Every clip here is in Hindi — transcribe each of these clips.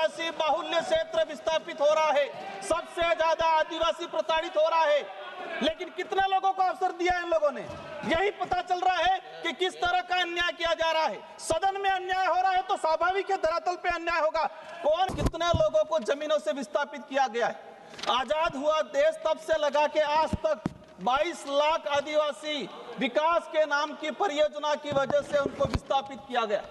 आदिवासी बाहुल्य क्षेत्र विस्थापित हो रहा है, सबसे ज्यादा आदिवासी प्रताड़ित हो रहा है, लेकिन कितने लोगों को अवसर दिया इन लोगों ने? यही पता चल रहा है कि किस तरह का अन्याय किया जा रहा है। सदन में अन्याय हो रहा है तो स्वाभाविक है धरातल पे अन्याय होगा। कौन कितने लोगों को जमीनों से विस्थापित किया गया है? आजाद हुआ देश तब से लगा के आज तक 22 लाख आदिवासी विकास के नाम की परियोजना की वजह से उनको विस्थापित किया गया।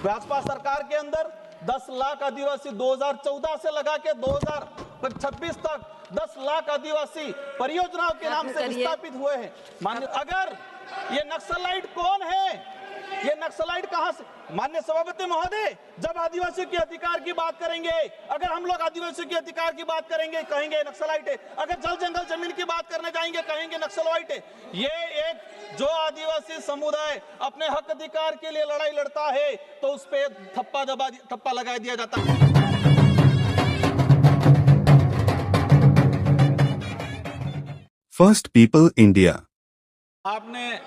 भाजपा सरकार के अंदर 10 लाख आदिवासी 2014 से लगा के 2026 तक 10 लाख आदिवासी परियोजनाओं के नाम से विस्थापित हुए हैं। मान्य अगर ये नक्सलाइट कौन है, ये नक्सलाइट कहां से? मान्य सभापति महोदय, जब आदिवासियों के अधिकार की बात करेंगे, अगर हम लोग आदिवासियों के अधिकार की बात करेंगे कहेंगे नक्सलाइट है, अगर जल जंगल जमीन की बात करने जाएंगे कहेंगे नक्सलाइट है। ये एक जो आदिवासी समुदाय अपने हक अधिकार के लिए लड़ाई लड़ता है तो उस पर थप्पा लगा दिया जाता है। First people India. आपने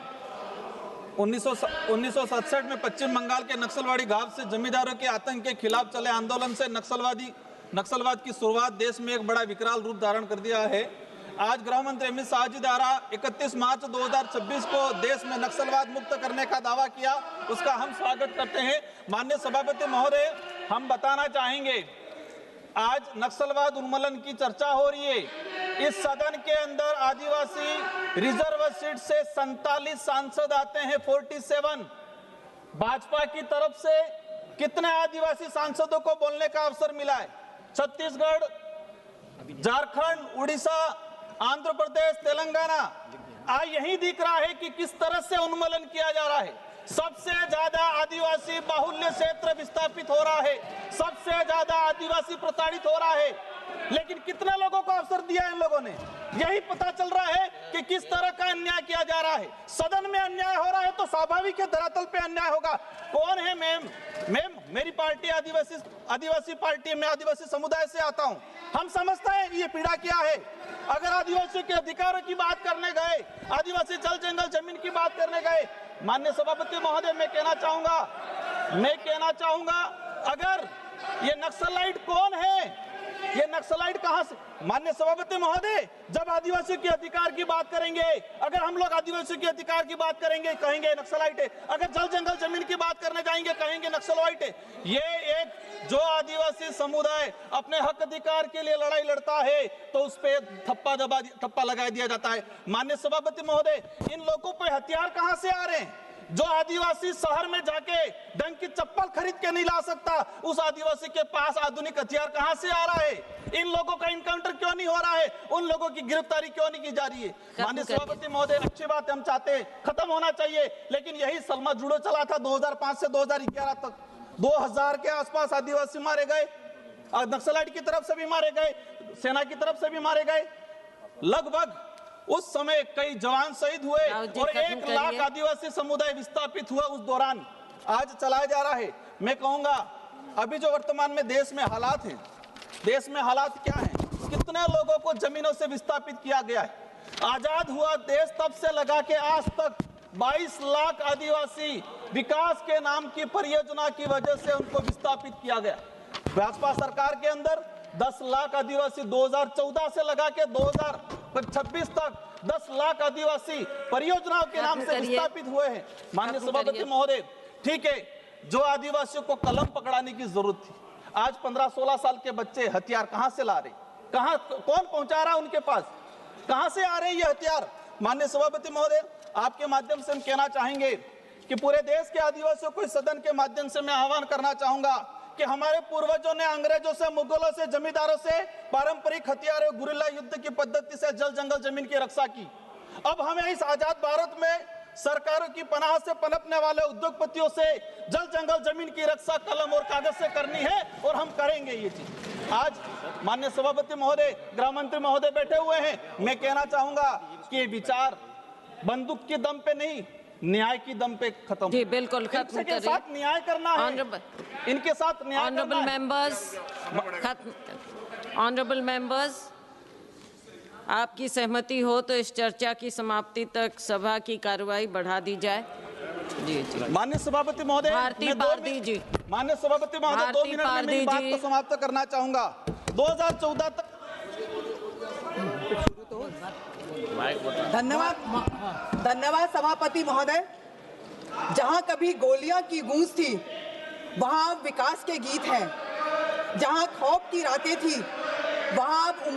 1967 में पश्चिम बंगाल के नक्सलवाड़ी घाव से जमींदारों के आतंक के खिलाफ चले आंदोलन से नक्सलवाद की शुरुआत देश में एक बड़ा विकराल रूप धारण कर दिया है। आज गृह मंत्री अमित शाह जी द्वारा 31 मार्च 2026 को देश में नक्सलवाद मुक्त करने का दावा किया, उसका हम स्वागत करते हैं। माननीय सभापति महोदय, हम बताना चाहेंगे आज नक्सलवाद उन्मूलन की चर्चा हो रही है। इस सदन के अंदर आदिवासी रिजर्व सीट से 47 सांसद आते हैं, 47। भाजपा की तरफ से कितने आदिवासी सांसदों को बोलने का अवसर मिला है? छत्तीसगढ़, झारखंड, उड़ीसा, आंध्र प्रदेश, तेलंगाना। आज यही दिख रहा है कि किस तरह से उन्मूलन किया जा रहा है। सबसे ज्यादा आदिवासी बाहुल्य क्षेत्र विस्थापित हो रहा है, सबसे ज्यादा आदिवासी प्रताड़ित हो रहा है, लेकिन कितने लोगों को अवसर दिया इन लोगों ने? यही पता चल रहा है कि किस तरह का अन्याय किया जा रहा है। सदन में अन्याय हो रहा है तो स्वाभाविक है धरातल पे अन्याय होगा। कौन है मैम? मेरी पार्टी आदिवासी पार्टी, मैं आदिवासी समुदाय से आता हूं। हम समझते हैं ये पीड़ा क्या है। अगर आदिवासियों के अधिकारों की बात करने गए, आदिवासी जल जंगल जमीन की बात करने गए, माननीय सभापति महोदय, मैं कहना चाहूंगा अगर ये नक्सलाइट कौन है, ये नक्सलाइट कहां से? माननीय सभापति महोदय, जब आदिवासियों के अधिकार की बात करेंगे, अगर हम लोग आदिवासियों के अधिकार की बात करेंगे कहेंगे नक्सलाइट है, अगर जल जंगल जमीन की बात करने जाएंगे कहेंगे नक्सलाइट है। ये एक जो आदिवासी समुदाय अपने हक अधिकार के लिए लड़ाई लड़ता है तो उस पर थप्पा लगा दिया जाता है। माननीय सभापति महोदय, इन लोगों पे हथियार कहां से आ रहे हैं? जो आदिवासी शहर में जाके ढंग की चप्पल खरीद के नहीं ला सकता, उस आदिवासी के पास आधुनिक हथियार कहां से आ रहा है? इन लोगों का इनकाउंटर क्यों नहीं हो रहा है? उन लोगों की गिरफ्तारी क्यों नहीं की जा रही है? माननीय सभापति महोदय, अच्छी बात है, हम चाहते हैं खत्म होना चाहिए, लेकिन यही सलमा जुड़ो चला था 2005 से 2011 तक। 2000 के आसपास आदिवासी मारे गए, नक्सलाइट की तरफ से भी मारे गए, सेना की तरफ से भी मारे गए। लगभग उस समय कई जवान शहीद हुए और 1 लाख आदिवासी समुदाय विस्थापित हुआ उस दौरान। आज चलाया जा रहा है। मैं कहूंगा अभी जो वर्तमान में देश में हालात हैं, देश में हालात क्या हैं? कितने लोगों को जमीनों से विस्थापित किया गया है। आजाद हुआ देश तब से लगा के आज तक 22 लाख आदिवासी विकास के नाम की परियोजना की वजह से उनको विस्थापित किया गया। भाजपा सरकार के अंदर 10 लाख आदिवासी 2014 से लगा के 2026 तक 10 लाख आदिवासी परियोजनाओं के नाम से विस्थापित हुए हैं। माननीय सभापति महोदय, ठीक है, जो आदिवासियों को कलम पकड़ाने की जरूरत थी, आज 15-16 साल के बच्चे हथियार कहां से ला रहे? कौन पहुंचा रहा है उनके पास? कहां से आ रहे ये हथियार? माननीय सभापति महोदय, आपके माध्यम से हम कहना चाहेंगे कि पूरे देश के आदिवासियों को इस सदन के माध्यम से मैं आह्वान करना चाहूंगा कि हमारे पूर्वजों ने अंग्रेजों से, मुगलों से, जमींदारों से पारंपरिक हथियार और गुरिल्ला युद्ध की पद्धति से जल जंगल जमीन की रक्षा की। अब हमें इस आजाद भारत में सरकारों की पनाह से पनपने वाले उद्योगपतियों से जल जंगल जमीन की रक्षा कलम और कागज से करनी है और हम करेंगे ये चीज। आज माननीय सभापति महोदय, गृह मंत्री महोदय बैठे हुए हैं, मैं कहना चाहूंगा कि विचार बंदूक के दम पे नहीं, न्याय की दम पे खत्म। जी बिल्कुल खत्म करें। साथ न्याय करना है, इनके साथ न्याय ऑनरेबल मेंबर्स, आपकी सहमति हो तो इस चर्चा की समाप्ति तक सभा की कार्रवाई बढ़ा दी जाए। जी माननीय सभापति महोदय, भारती पारदी जी। माननीय सभापति महोदय, 2 भारती मिनट में मेरी बात पारदी को जी। समाप्त करना चाहूंगा। 2014 तक धन्यवाद सभापति महोदय। जहां कभी गोलियां की गूंज थी वहां अब विकास के गीत हैं। जहां खौफ की रातें थी वहां अब